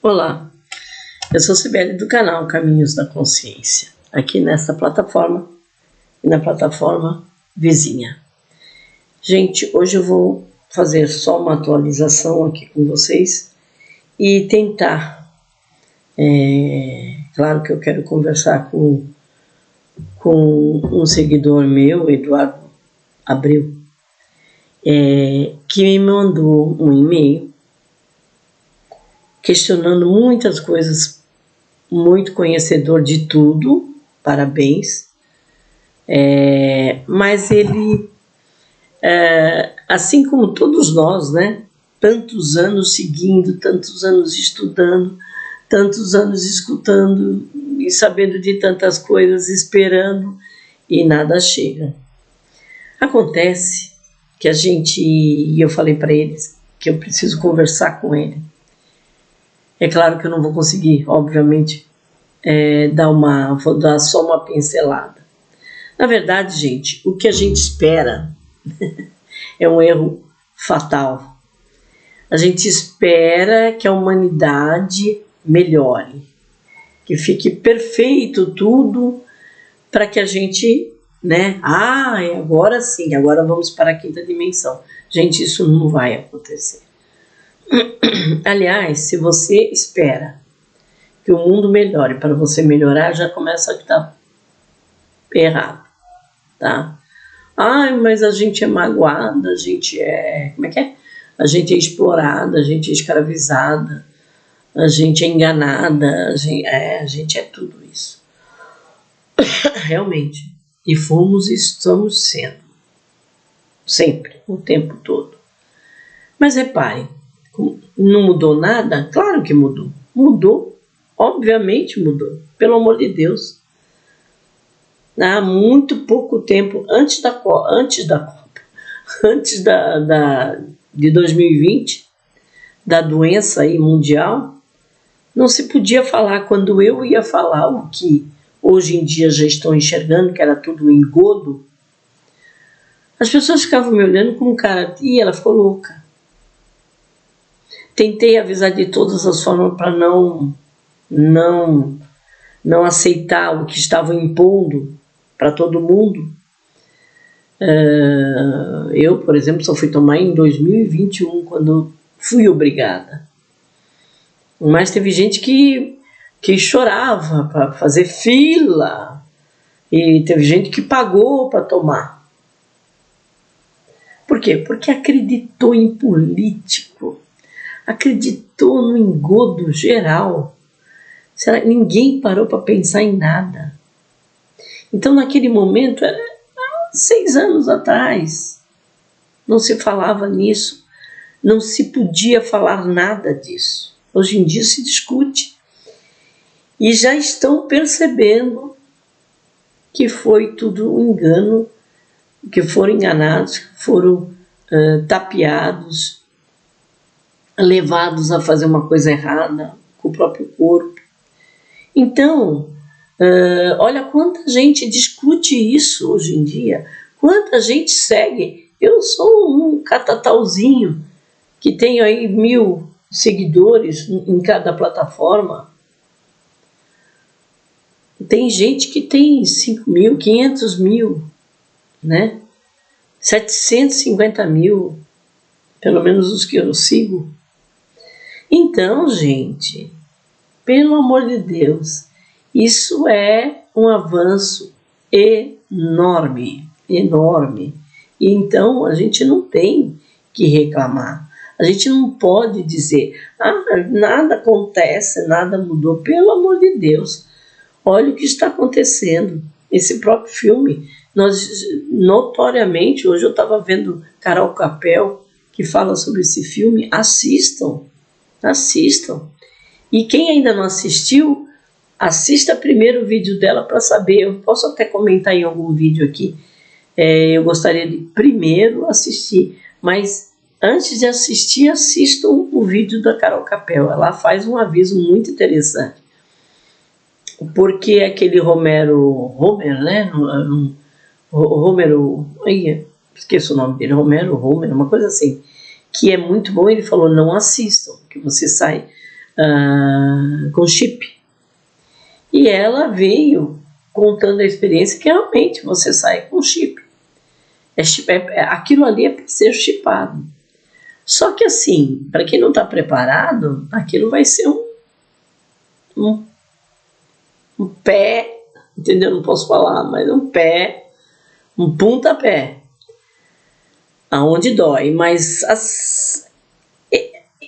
Olá, eu sou Cibele do canal Caminhos da Consciência, aqui nesta plataforma e na plataforma vizinha. Gente, hoje eu vou fazer só uma atualização aqui com vocês e tentar, claro que eu quero conversar com um seguidor meu, Eduardo Abreu, que me mandou um e-mail questionando muitas coisas, muito conhecedor de tudo, parabéns, mas ele, assim como todos nós, né, tantos anos seguindo, tantos anos estudando, tantos anos escutando e sabendo de tantas coisas, esperando e nada chega. Acontece que e eu falei para eles que eu preciso conversar com ele. É claro que eu não vou conseguir, obviamente, vou dar só uma pincelada. Na verdade, gente, o que a gente espera é um erro fatal. A gente espera que a humanidade melhore, que fique perfeito tudo, para que a gente, agora sim, agora vamos para a quinta dimensão. Gente, isso não vai acontecer. Aliás, se você espera que o mundo melhore para você melhorar, já começa a estar errado, tá? Mas a gente é magoada, a gente a gente é explorada, a gente é escravizada, a gente é enganada, a gente é tudo isso. Realmente. E fomos e estamos sendo. Sempre, o tempo todo. Mas reparem, não mudou nada? Claro que mudou. Mudou, obviamente mudou. Pelo amor de Deus. Há muito pouco tempo, antes de 2020, da doença aí mundial, não se podia falar. Quando eu ia falar o que hoje em dia já estão enxergando, que era tudo engodo, as pessoas ficavam me olhando como cara, e ela ficou louca. Tentei avisar de todas as formas para não aceitar o que estavam impondo para todo mundo. Eu, por exemplo, só fui tomar em 2021, quando fui obrigada. Mas teve gente que chorava para fazer fila, e teve gente que pagou para tomar. Por quê? Porque acreditou em político. Acreditou no engodo geral. Ninguém parou para pensar em nada. Então, naquele momento, era 6 anos atrás, não se falava nisso, não se podia falar nada disso. Hoje em dia se discute. E já estão percebendo que foi tudo um engano, que foram enganados, que foram tapeados, levados a fazer uma coisa errada com o próprio corpo. Então, olha quanta gente discute isso hoje em dia, quanta gente segue. Eu sou um catatauzinho que tenho aí 1000 seguidores em cada plataforma. Tem gente que tem 5.000, 500.000, né? 750.000, pelo menos os que eu sigo. Então, gente, pelo amor de Deus, isso é um avanço enorme, enorme. E então a gente não tem que reclamar. A gente não pode dizer, nada acontece, nada mudou. Pelo amor de Deus, olha o que está acontecendo. Esse próprio filme, nós notoriamente, hoje eu estava vendo Carol Capel, que fala sobre esse filme. Assistam. E quem ainda não assistiu, assista primeiro o vídeo dela para saber. Eu posso até comentar em algum vídeo aqui. Eu gostaria de primeiro assistir, mas antes de assistir, assistam o vídeo da Carol Capel. Ela faz um aviso muito interessante. Porque aquele Homer, né? Esqueço o nome dele, Homer, uma coisa assim, que é muito bom. Ele falou, não assistam, que você sai com chip. E ela veio contando a experiência que realmente você sai com chip. Aquilo ali é para ser chipado. Só que assim, para quem não está preparado, aquilo vai ser um pé, entendeu? Não posso falar, mas um pé, um pontapé, aonde dói. Mas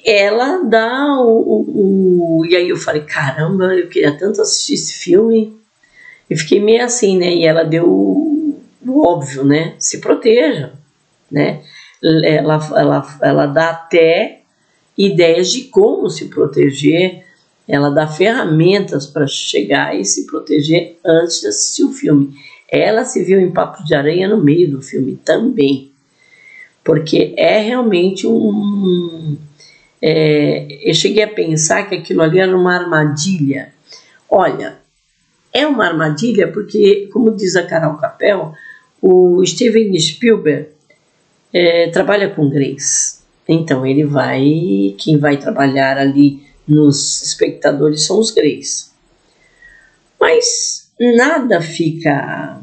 ela dá E aí eu falei, caramba, eu queria tanto assistir esse filme. E fiquei meio assim, né? E ela deu o óbvio, né? Se proteja, né? Ela dá até ideias de como se proteger, ela dá ferramentas para chegar e se proteger antes de assistir o filme. Ela se viu em Papo de Aranha no meio do filme também, porque é realmente eu cheguei a pensar que aquilo ali era uma armadilha. Olha, é uma armadilha porque, como diz a Carol Capel, o Steven Spielberg trabalha com Greys. Então quem vai trabalhar ali nos espectadores são os Greys. Mas nada fica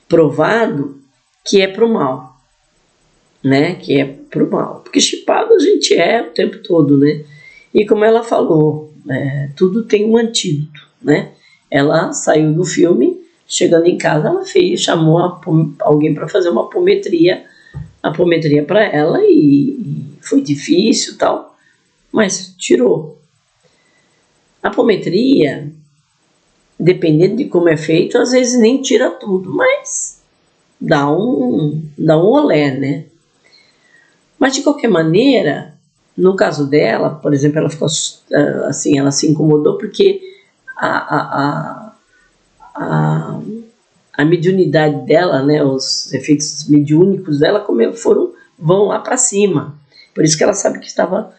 provado que é pro mal, né? Que é pro mal. Porque chipado a gente o tempo todo, né? E como ela falou, tudo tem um antídoto, né? Ela saiu do filme, chegando em casa, ela chamou alguém para fazer uma apometria para ela e foi difícil e tal, mas tirou. A apometria, dependendo de como é feito, às vezes nem tira tudo, mas dá um olé, né? Mas de qualquer maneira, no caso dela, por exemplo, ela ficou assim, ela se incomodou porque a mediunidade dela, né, os efeitos mediúnicos dela vão lá para cima. Por isso que ela sabe que estava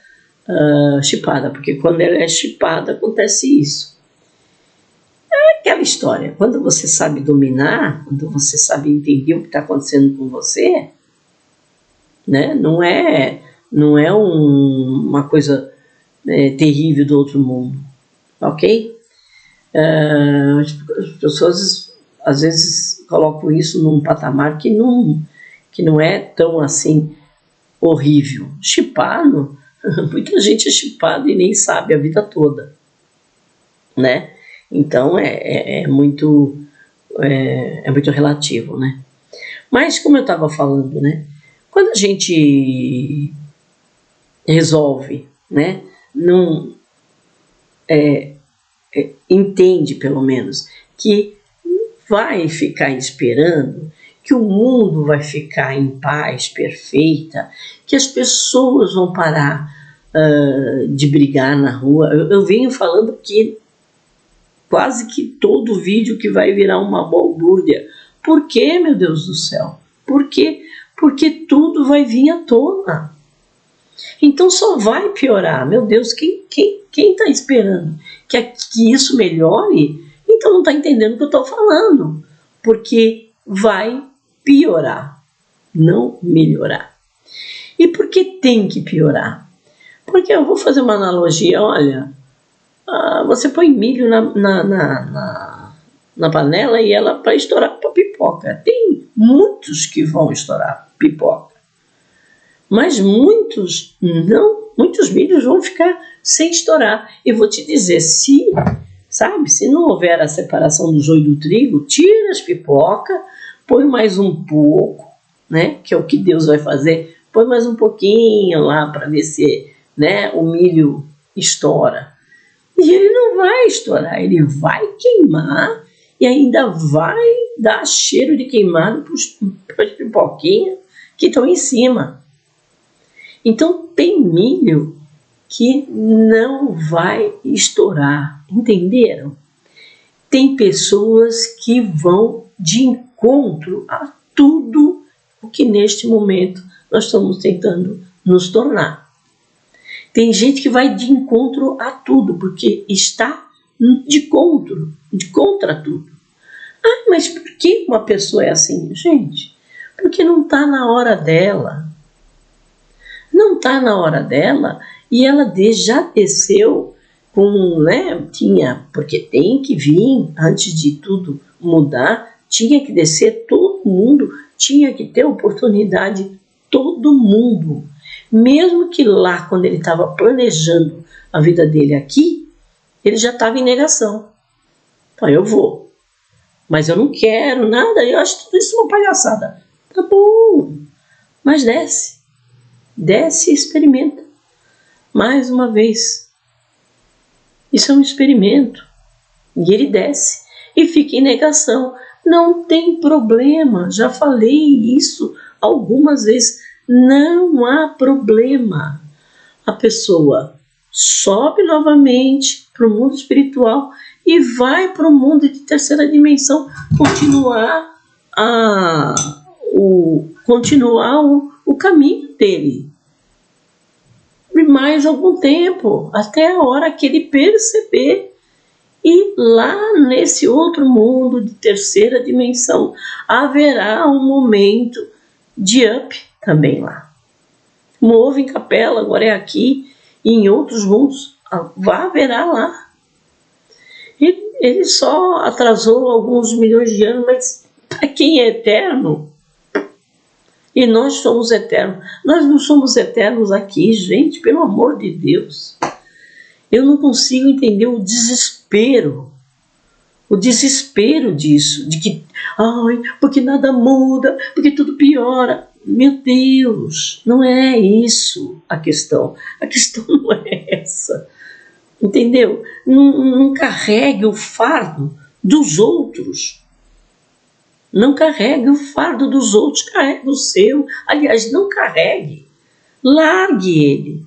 chipada, porque quando ela é chipada acontece isso. É aquela história, quando você sabe dominar, quando você sabe entender o que está acontecendo com você, né, não é uma coisa terrível do outro mundo, ok? As pessoas às vezes colocam isso num patamar que não é tão assim horrível. Chipado, muita gente é chipada e nem sabe a vida toda, né? Então é muito relativo, né? Mas como eu estava falando, né? Quando a gente resolve, né? Não entende pelo menos que vai ficar esperando que o mundo vai ficar em paz perfeita, que as pessoas vão parar de brigar na rua. Eu venho falando que quase que todo vídeo que vai virar uma balbúrdia. Por quê, meu Deus do céu? Por quê? Porque tudo vai vir à tona. Então só vai piorar. Meu Deus, quem está esperando que isso melhore? Então não está entendendo o que eu estou falando. Porque vai piorar, não melhorar. E por que tem que piorar? Porque eu vou fazer uma analogia, olha, você põe milho na panela e ela para estourar para pipoca. Tem muitos que vão estourar pipoca, mas muitos não, muitos milhos vão ficar sem estourar. E vou te dizer, se não houver a separação do joio do trigo, tira as pipocas, põe mais um pouco, né, que é o que Deus vai fazer, põe mais um pouquinho lá para ver se, né, o milho estoura. E ele não vai estourar, ele vai queimar e ainda vai dar cheiro de queimado para as pipoquinhas que estão em cima. Então tem milho que não vai estourar, entenderam? Tem pessoas que vão de encontro a tudo o que neste momento nós estamos tentando nos tornar. Tem gente que vai de encontro a tudo, porque está contra tudo. Mas por que uma pessoa é assim? Gente, porque não está na hora dela. Não está na hora dela E ela já desceu com, né, porque tem que vir, antes de tudo mudar, tinha que descer todo mundo, tinha que ter oportunidade, todo mundo. Mesmo que lá, quando ele estava planejando a vida dele aqui, ele já estava em negação. Então, eu vou, mas eu não quero nada, eu acho tudo isso uma palhaçada. Tá bom, mas desce e experimenta. Mais uma vez, isso é um experimento. E ele desce e fica em negação. Não tem problema, já falei isso algumas vezes. Não há problema. A pessoa sobe novamente para o mundo espiritual e vai para o mundo de terceira dimensão continuar o caminho dele. E mais algum tempo, até a hora que ele perceber. E lá nesse outro mundo de terceira dimensão haverá um momento de up também lá. Move em Capela, agora é aqui, e em outros mundos haverá lá. Ele só atrasou alguns milhões de anos, mas para quem é eterno, e nós somos eternos, nós não somos eternos aqui, gente, pelo amor de Deus. Eu não consigo entender o desespero disso, de que, porque nada muda, porque tudo piora. Meu Deus, não é isso a questão não é essa, entendeu? Não carregue o fardo dos outros, não carregue o fardo dos outros, carregue o seu, aliás, não carregue, largue ele,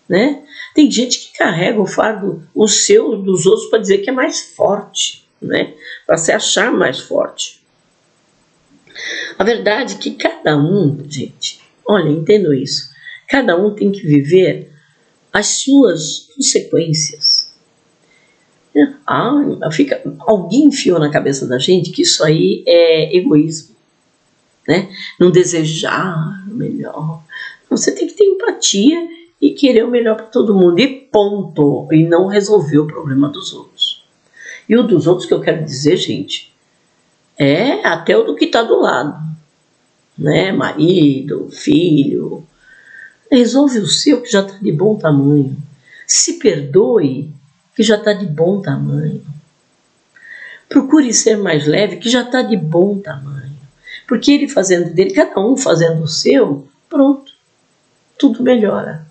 né? Tem gente que carrega o fardo, o seu, dos outros, para dizer que é mais forte, né? Para se achar mais forte. A verdade é que cada um, gente, olha, entendo isso, cada um tem que viver as suas consequências. Alguém enfiou na cabeça da gente que isso aí é egoísmo, né? Não desejar o melhor. Você tem que ter empatia e querer o melhor para todo mundo, e ponto, e não resolver o problema dos outros. E o dos outros que eu quero dizer, gente, é até o do que está do lado, né? Marido, filho. Resolve o seu, que já está de bom tamanho. Se perdoe, que já está de bom tamanho. Procure ser mais leve, que já está de bom tamanho. Porque ele fazendo dele, cada um fazendo o seu, pronto, tudo melhora.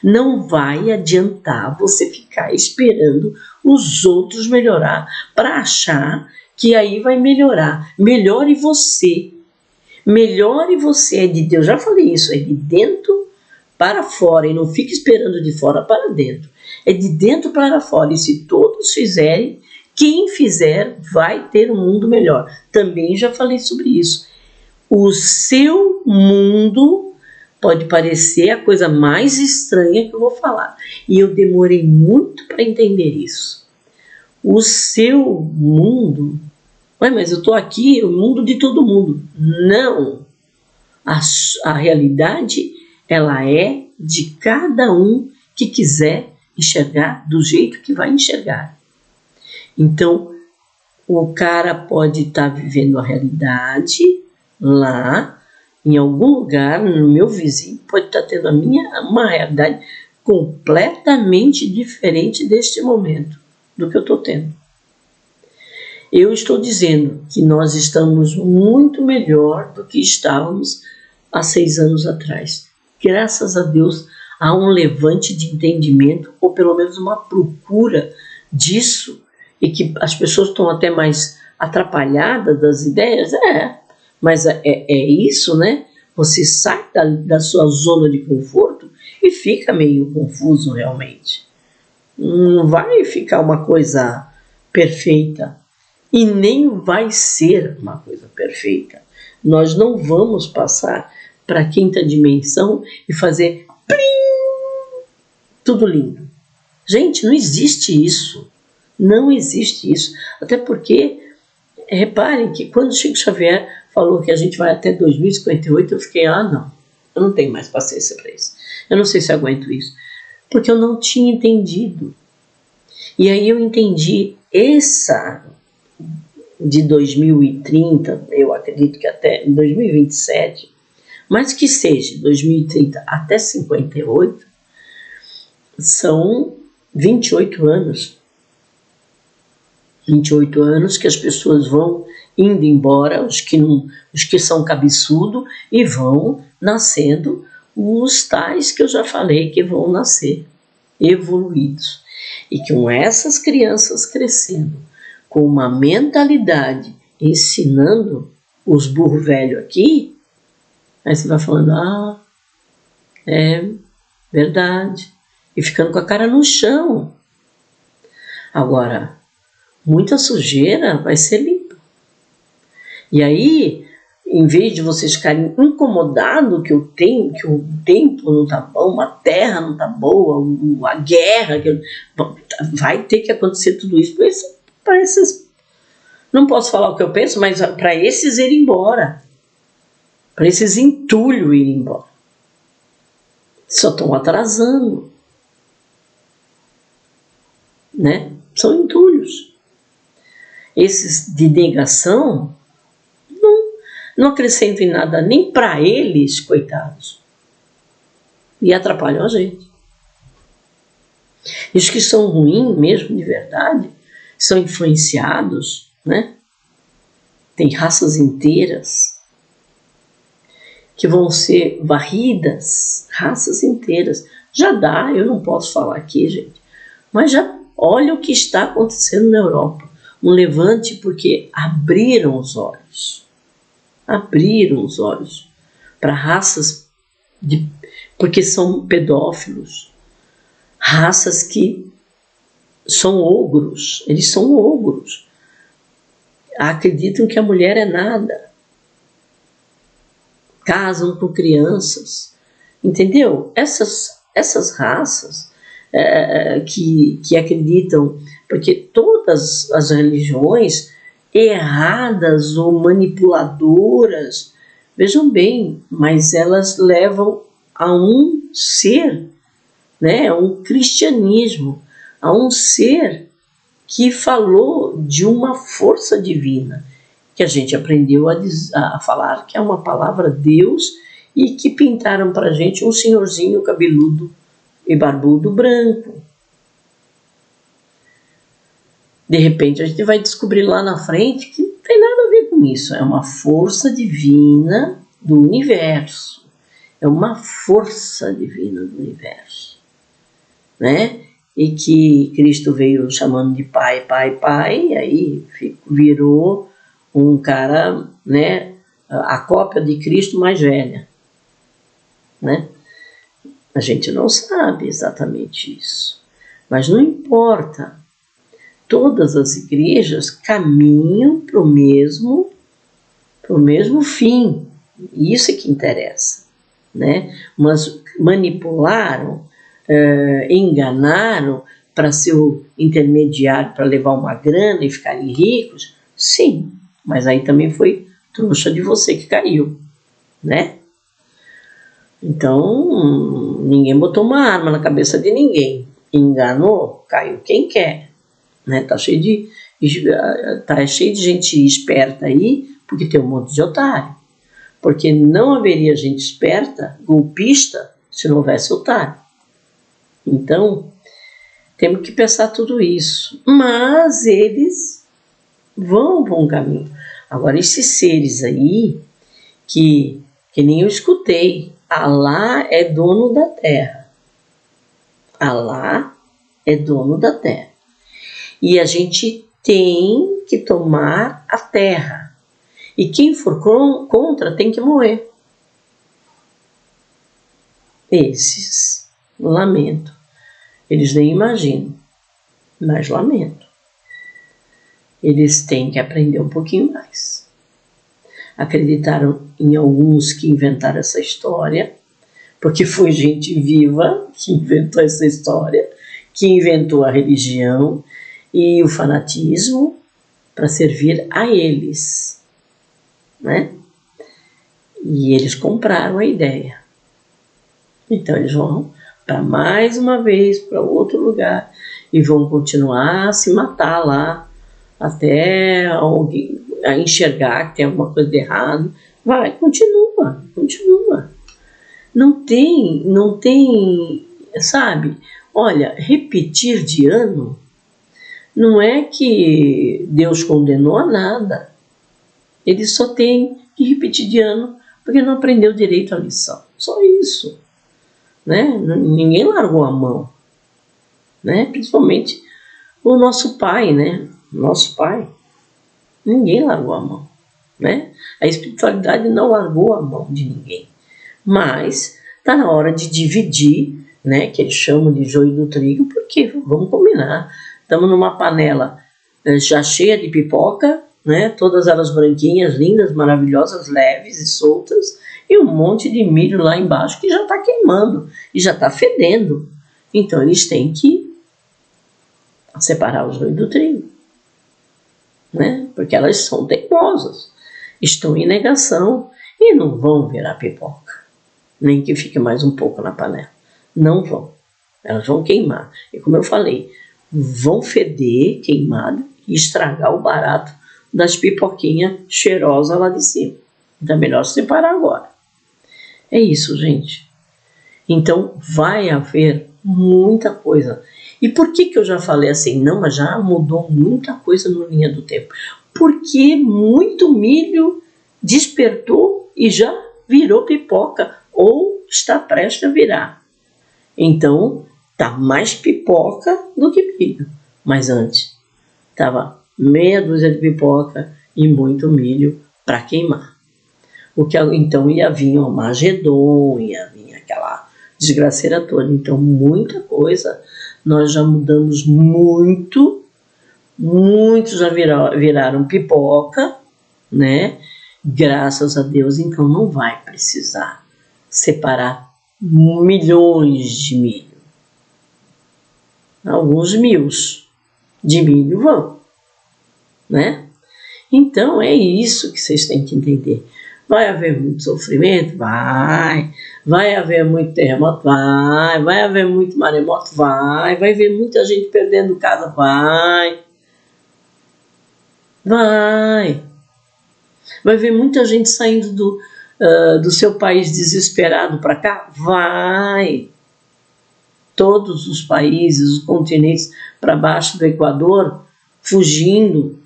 Não vai adiantar você ficar esperando os outros melhorar para achar que aí vai melhorar. Melhore você. Melhore você, é de Deus. Já falei isso, é de dentro para fora. E não fique esperando de fora para dentro. É de dentro para fora. E se todos fizerem, quem fizer vai ter um mundo melhor. Também já falei sobre isso. O seu mundo pode parecer a coisa mais estranha que eu vou falar. E eu demorei muito para entender isso. O seu mundo... mas eu estou aqui, o mundo de todo mundo. Não. A realidade, ela é de cada um que quiser enxergar do jeito que vai enxergar. Então, o cara pode estar vivendo a realidade lá, em algum lugar, no meu vizinho, pode estar tendo uma realidade completamente diferente deste momento, do que eu estou tendo. Eu estou dizendo que nós estamos muito melhor do que estávamos há 6 anos atrás. Graças a Deus, há um levante de entendimento, ou pelo menos uma procura disso, e que as pessoas estão até mais atrapalhadas das ideias, mas é isso, né? Você sai da sua zona de conforto e fica meio confuso realmente. Não vai ficar uma coisa perfeita e nem vai ser uma coisa perfeita. Nós não vamos passar para a 5ª dimensão e fazer plim, tudo lindo. Gente, não existe isso. Não existe isso. Até porque, reparem que quando Chico Xavier falou que a gente vai até 2058, eu fiquei, não, eu não tenho mais paciência para isso. Eu não sei se aguento isso. porque eu não tinha entendido. E aí eu entendi essa de 2030, eu acredito que até 2027, mas que seja 2030 até 58, são 28 anos. 28 anos que as pessoas vão indo embora, os que são cabeçudo, e vão nascendo os tais que eu já falei que vão nascer, evoluídos. E com essas crianças crescendo, com uma mentalidade, ensinando os burros velhos aqui, aí você vai falando, é verdade, e ficando com a cara no chão. Agora, muita sujeira vai ser limpa. E aí, em vez de vocês ficarem incomodados que o tempo não está bom, a terra não está boa, a guerra, vai ter que acontecer tudo isso para esses. Não posso falar o que eu penso, mas para esses irem embora. Para esses entulhos irem embora. Só estão atrasando. Né? São entulhos. Esses de negação não acrescentam em nada nem para eles, coitados. E atrapalham a gente. E os que são ruins mesmo, de verdade, são influenciados, né? Tem raças inteiras que vão ser varridas, raças inteiras. Já dá, eu não posso falar aqui, gente, mas já olha o que está acontecendo na Europa. Um levante porque abriram os olhos. Abriram os olhos para raças porque são pedófilos. Raças que são ogros. Eles são ogros. Acreditam que a mulher é nada. Casam com crianças. Entendeu? Essas raças que acreditam, porque todas as religiões erradas ou manipuladoras, vejam bem, mas elas levam a um ser, né, a um cristianismo, a um ser que falou de uma força divina, que a gente aprendeu a falar que é uma palavra Deus, e que pintaram para a gente um senhorzinho cabeludo e barbudo branco. De repente a gente vai descobrir lá na frente que não tem nada a ver com isso. É uma força divina do universo. É uma força divina do universo. Né? E que Cristo veio chamando de Pai, Pai, Pai, e aí virou um cara, né, a cópia de Cristo mais velha. Né? A gente não sabe exatamente isso. Mas não importa. Todas as igrejas caminham para o mesmo fim. Isso é que interessa. Né? Mas manipularam, enganaram para ser o intermediário para levar uma grana e ficarem ricos? Sim, mas aí também foi trouxa de você que caiu. Né? Então, ninguém botou uma arma na cabeça de ninguém. Enganou, caiu quem quer. Né? Tá cheio de gente esperta aí, porque tem um monte de otário. Porque não haveria gente esperta, golpista, se não houvesse otário. Então, temos que pensar tudo isso. Mas eles vão por um caminho. Agora, esses seres aí, que nem eu escutei, Alá é dono da terra. Alá é dono da terra. E a gente tem que tomar a terra. E quem for contra tem que morrer. Esses, lamento. Eles nem imaginam, mas lamento. Eles têm que aprender um pouquinho mais. Acreditaram em alguns que inventaram essa história, porque foi gente viva que inventou essa história, que inventou a religião e o fanatismo para servir a eles, né? E eles compraram a ideia. Então eles vão para mais uma vez para outro lugar e vão continuar a se matar lá até alguém a enxergar que tem alguma coisa de errado. Vai, continua. Não tem, sabe? Olha, repetir de ano não é que Deus condenou a nada. Ele só tem que repetir de ano porque não aprendeu direito a lição. Só isso. Né? Ninguém largou a mão. Né? Principalmente o nosso pai, né? Nosso pai. Ninguém largou a mão. Né? A espiritualidade não largou a mão de ninguém. Mas está na hora de dividir, né? Que eles chamam de joio do trigo, porque vamos combinar. Estamos numa panela já cheia de pipoca, né? Todas elas branquinhas, lindas, maravilhosas, leves e soltas, e um monte de milho lá embaixo que já está queimando e já está fedendo. Então eles têm que separar o joio do trigo, né? Porque elas são teimosas, estão em negação e não vão virar pipoca, nem que fique mais um pouco na panela. Não vão. Elas vão queimar. E como eu falei, vão feder, queimada, e estragar o barato das pipoquinhas cheirosas lá de cima. Então é melhor separar agora. É isso, gente. Então vai haver muita coisa. E por que eu já falei assim? Não, mas já mudou muita coisa no Linha do Tempo. Porque muito milho despertou e já virou pipoca, ou está prestes a virar. Então, tá mais pipoca do que milho. Mas antes, tava meia dúzia de pipoca e muito milho para queimar. Então ia vir o Armagedon, ia vir aquela desgraceira toda. Então, muita coisa. Nós já mudamos muito. Muitos já viraram pipoca, né? Graças a Deus. Então, não vai precisar separar milhões de milho. Alguns mios de milho vão, né? Então é isso que vocês têm que entender. Vai haver muito sofrimento? Vai haver muito terremoto? Vai haver muito maremoto? Vai haver muita gente perdendo casa? Vai haver muita gente saindo do seu país desesperado para cá? Vai. Todos os países, os continentes para baixo do Equador, fugindo,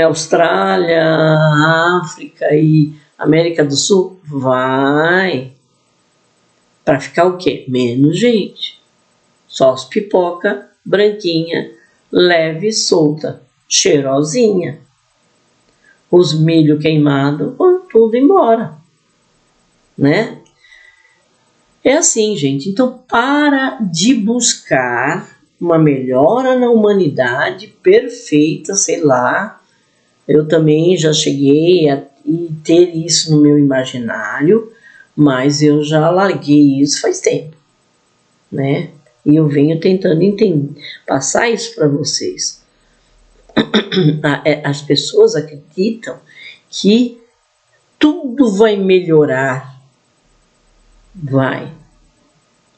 Austrália, África e América do Sul, vai. Para ficar o quê? Menos gente. Só as pipoca, branquinha, leve, solta, cheirosinha. Os milho queimado, tudo embora. Né? É assim, gente. Então, para de buscar uma melhora na humanidade perfeita, sei lá. Eu também já cheguei a ter isso no meu imaginário, mas eu já larguei isso faz tempo, né? E eu venho tentando passar isso para vocês. As pessoas acreditam que tudo vai melhorar. Vai.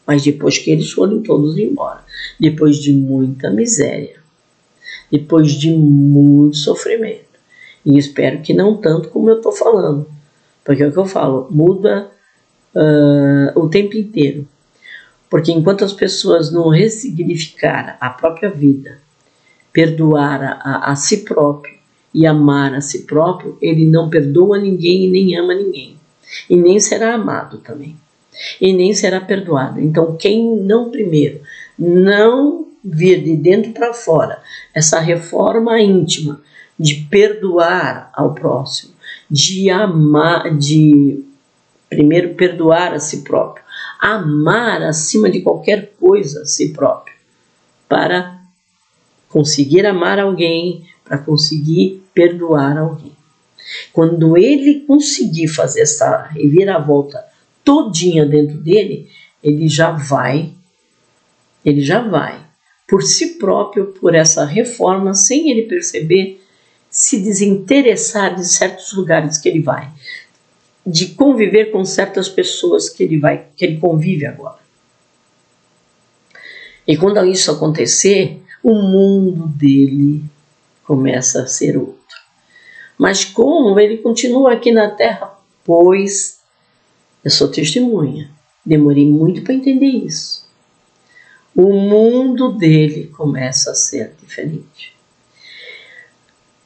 Mas depois que eles forem todos embora, depois de muita miséria, depois de muito sofrimento, e espero que não tanto como eu estou falando, porque é o que eu falo, muda o tempo inteiro, porque enquanto as pessoas não ressignificarem a própria vida, perdoar a si próprio e amar a si próprio, ele não perdoa ninguém e nem ama ninguém, e nem será amado também. E nem será perdoado. Então, quem não primeiro não vir de dentro para fora essa reforma íntima de perdoar ao próximo, de amar, de primeiro perdoar a si próprio, amar acima de qualquer coisa a si próprio, para conseguir amar alguém, para conseguir perdoar alguém. Quando ele conseguir fazer essa reviravolta todinha dentro dele, ele já vai, por si próprio, por essa reforma, sem ele perceber, se desinteressar de certos lugares que ele vai, de conviver com certas pessoas que ele convive agora. E quando isso acontecer, o mundo dele começa a ser outro. Mas como ele continua aqui na Terra? Pois eu sou testemunha. Demorei muito para entender isso. O mundo dele começa a ser diferente.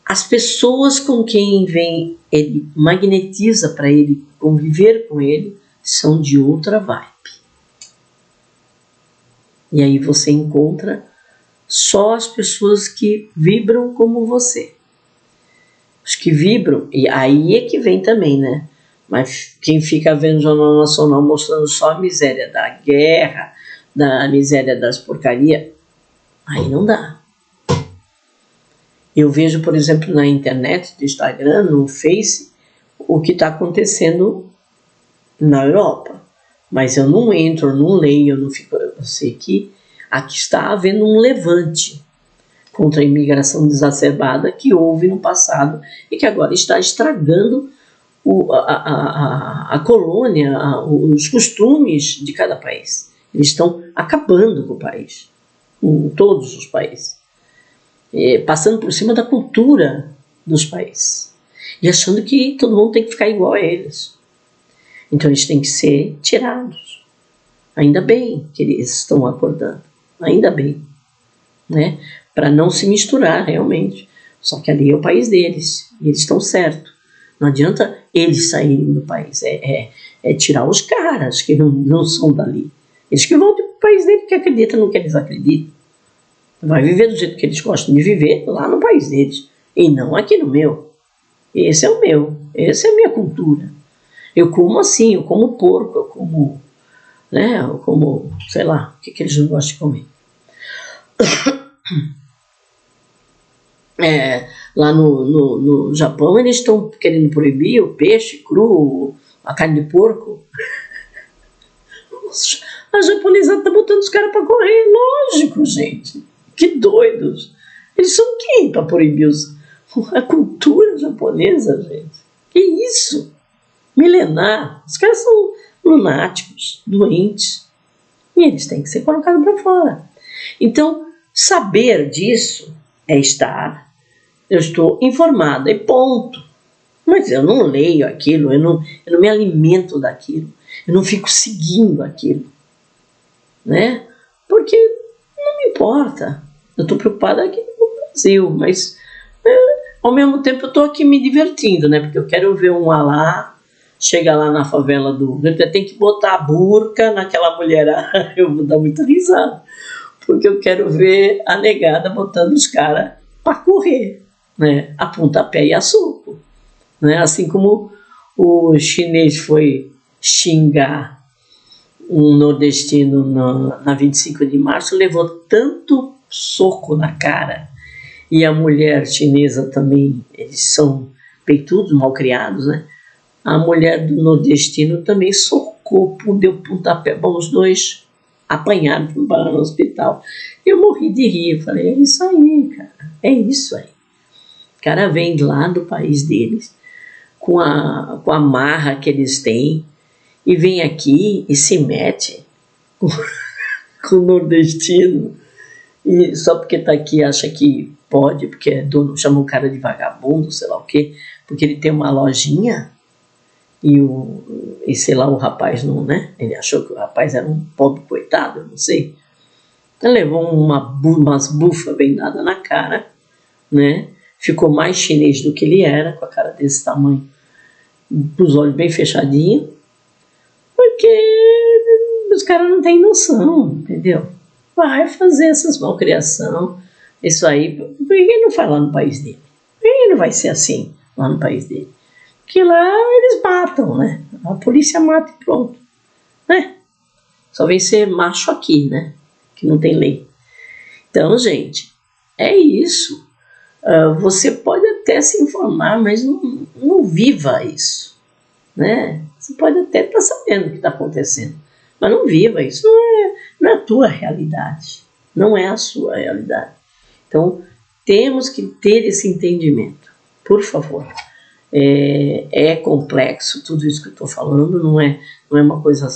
As pessoas com quem vem, ele magnetiza para ele conviver com ele, são de outra vibe. E aí você encontra só as pessoas que vibram como você. Os que vibram, e aí é que vem também, né? Mas quem fica vendo o Jornal Nacional mostrando só a miséria da guerra, da miséria das porcarias, aí não dá. Eu vejo, por exemplo, na internet, no Instagram, no Face, o que está acontecendo na Europa. Mas eu não entro, eu não leio, eu não fico. Eu sei que aqui está havendo um levante contra a imigração exacerbada que houve no passado e que agora está estragando a colônia, os costumes de cada país. Eles estão acabando com o país, com todos os países, passando por cima da cultura dos países e achando que todo mundo tem que ficar igual a eles. Então eles têm que ser tirados. Ainda bem que eles estão acordando, ainda bem, né? Para não se misturar realmente. Só que ali é o país deles e eles estão certos. Não adianta eles saírem do país, é tirar os caras que não são dali. Eles que vão para o país deles, que acreditam no que eles acreditam. Vai viver do jeito que eles gostam de viver lá no país deles e não aqui no meu. Esse é o meu, essa é a minha cultura. Eu como assim, eu como porco, eu como, né, eu como, sei lá, o que eles não gostam de comer. Lá no Japão eles estão querendo proibir o peixe cru, a carne de porco. A japonesa está botando os caras para correr, lógico, gente. Que doidos. Eles são quem para proibir a cultura japonesa, gente? Que isso? Milenar. Os caras são lunáticos, doentes. E eles têm que ser colocados para fora. Então, saber disso é estar... Eu estou informada e ponto. Mas eu não leio aquilo, eu não me alimento daquilo. Eu não fico seguindo aquilo. Né? Porque não me importa. Eu estou preocupada aqui no Brasil, mas ao mesmo tempo eu estou aqui me divertindo, né? Porque eu quero ver um alá, chega lá na favela tem que botar a burca naquela mulherada, eu vou dar muita risada, porque eu quero ver a negada botando os caras para correr, né? A pontapé e a soco, né? Assim como o chinês foi xingar um nordestino na 25 de março, levou tanto soco na cara, e a mulher chinesa também, eles são peitudos, mal criados, né? A mulher do nordestino também socou, deu pontapé. Bom, os dois apanharam para parar no hospital. Eu morri de rir, eu falei, é isso aí, cara, é isso aí. O cara vem lá do país deles, com a marra que eles têm, e vem aqui e se mete com o nordestino, e só porque está aqui acha que pode, porque é dono, chama o cara de vagabundo, sei lá o quê, porque ele tem uma lojinha, e sei lá, o rapaz não, né? Ele achou que o rapaz era um pobre coitado, eu não sei. Ele levou umas bufas bem dadas na cara, né? Ficou mais chinês do que ele era, com a cara desse tamanho, com os olhos bem fechadinhos, porque os caras não têm noção, entendeu? Vai fazer essas malcriação, isso aí, por que ele não faz lá no país dele? Por que ele não vai ser assim lá no país dele? Porque lá eles matam, né? A polícia mata e pronto, né? Só vem ser macho aqui, né? Que não tem lei. Então, gente, é isso. Você pode até se informar, mas não viva isso, né? Você pode até estar sabendo o que está acontecendo, mas não viva isso. Não é a tua realidade, não é a sua realidade. Então, temos que ter esse entendimento, por favor. É complexo tudo isso que eu estou falando, não é uma coisa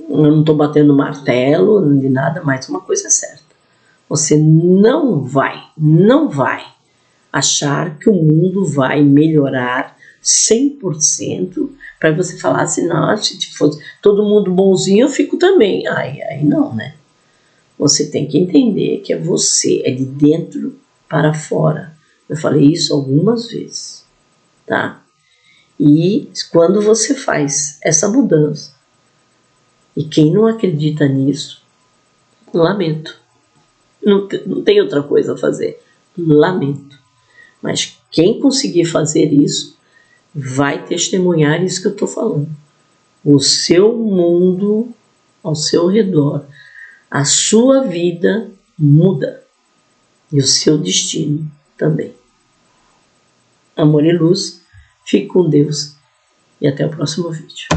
Eu não estou batendo martelo de nada, mas uma coisa é certa. Você não vai achar que o mundo vai melhorar 100% para você falar assim, não, se fosse todo mundo bonzinho, eu fico também. Aí não, né? Você tem que entender que é você, é de dentro para fora. Eu falei isso algumas vezes, tá? E quando você faz essa mudança, e quem não acredita nisso, lamento. Não tem outra coisa a fazer. Lamento. Mas quem conseguir fazer isso, vai testemunhar isso que eu estou falando. O seu mundo ao seu redor, a sua vida muda. E o seu destino também. Amor e luz, fique com Deus e até o próximo vídeo.